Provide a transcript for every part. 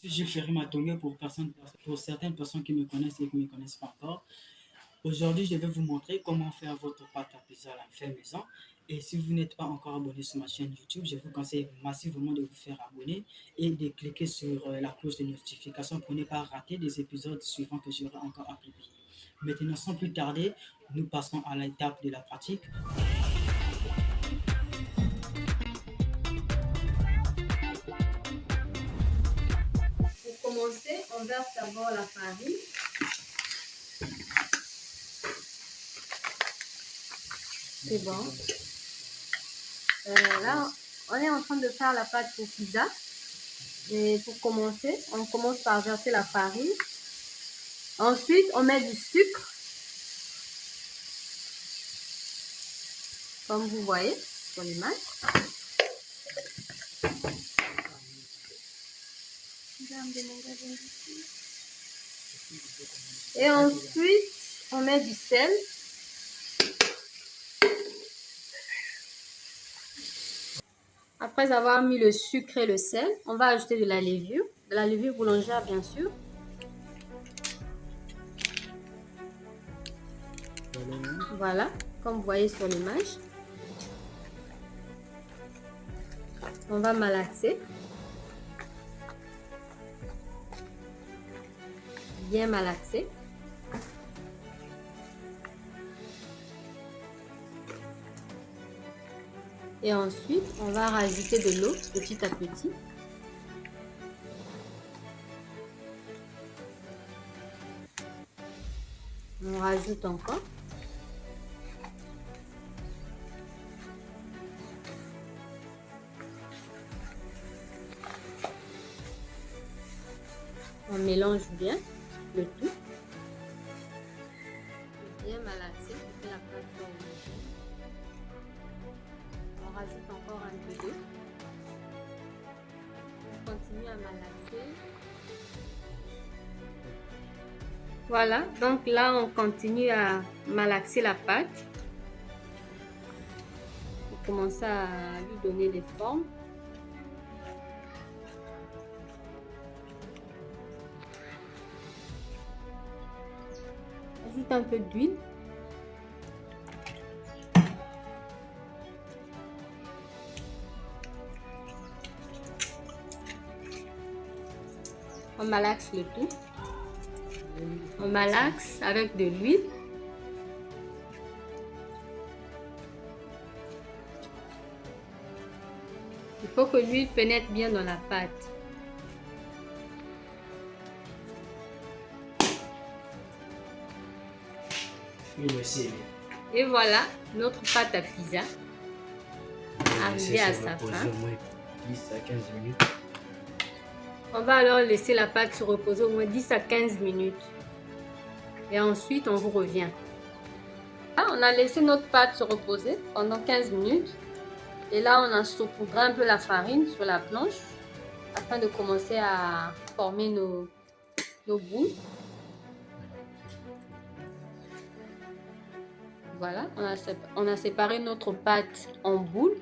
Je ferai ma tournée pour certaines personnes qui me connaissent et qui ne me connaissent pas encore. Aujourd'hui, je vais vous montrer comment faire votre pâte à pizza à la fait maison. Et si vous n'êtes pas encore abonné sur ma chaîne YouTube, je vous conseille massivement de vous faire abonner et de cliquer sur la cloche de notification pour ne pas rater des épisodes suivants que j'aurai encore à publier. Maintenant, sans plus tarder, nous passons à l'étape de la pratique. Pour commencer, on verse d'abord la farine. C'est bon. Là, on est en train de faire la pâte pour pizza. Et pour commencer, on commence par verser la farine. Ensuite, on met du sucre. Comme vous voyez sur l'image. Et ensuite, on met du sel. Après avoir mis le sucre et le sel, on va ajouter de la levure boulangère bien sûr. Voilà, comme vous voyez sur l'image. On va malaxer. Bien malaxer. Et ensuite, on va rajouter de l'eau petit à petit. On rajoute encore. On mélange bien le tout. Bien malaxé pour que la pâte soit homogène. On rajoute encore un peu d'eau. On continue à malaxer. Voilà, donc là on continue à malaxer la pâte. On commence à lui donner des formes. Ajoute un peu d'huile. On malaxe le tout. On malaxe avec de l'huile. Il faut que l'huile pénètre bien dans la pâte. Et voilà, notre pâte à pizza arrivée à sa fin. 10 à 15 minutes. On va alors laisser la pâte se reposer au moins 10 à 15 minutes. Et ensuite, on vous revient. Là, on a laissé notre pâte se reposer pendant 15 minutes. Et là, on a saupoudré un peu la farine sur la planche afin de commencer à former nos boules. Voilà, on a séparé notre pâte en boules.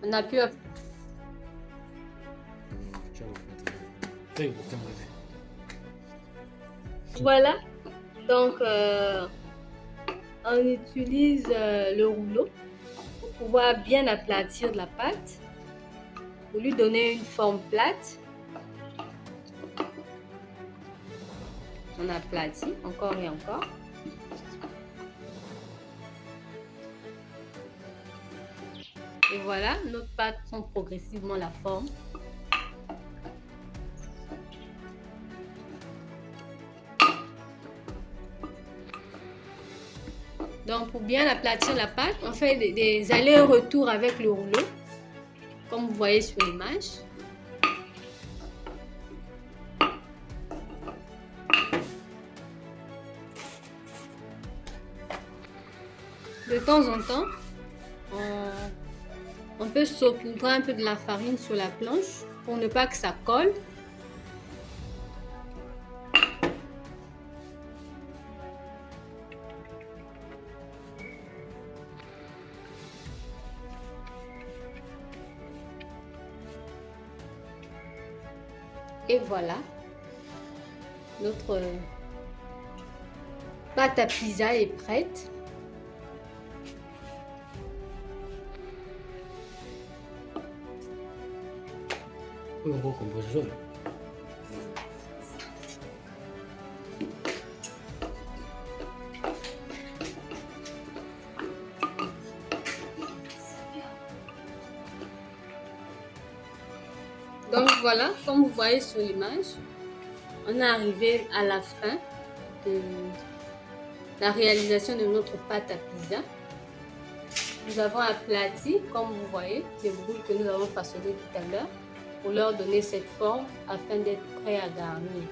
On a pu... Voilà, donc on utilise le rouleau pour pouvoir bien aplatir la pâte, pour lui donner une forme plate. On aplatit encore et encore. Et voilà, notre pâte prend progressivement la forme. Donc, pour bien aplatir la pâte, on fait des allers-retours avec le rouleau, comme vous voyez sur l'image. De temps en temps, on peut saupoudrer un peu de la farine sur la planche pour ne pas que ça colle. Et voilà, notre pâte à pizza est prête. Oui, on va composer ça. Donc voilà, comme vous voyez sur l'image, on est arrivé à la fin de la réalisation de notre pâte à pizza. Nous avons aplati, comme vous voyez, les boules que nous avons façonnées tout à l'heure pour leur donner cette forme afin d'être prêts à garnir.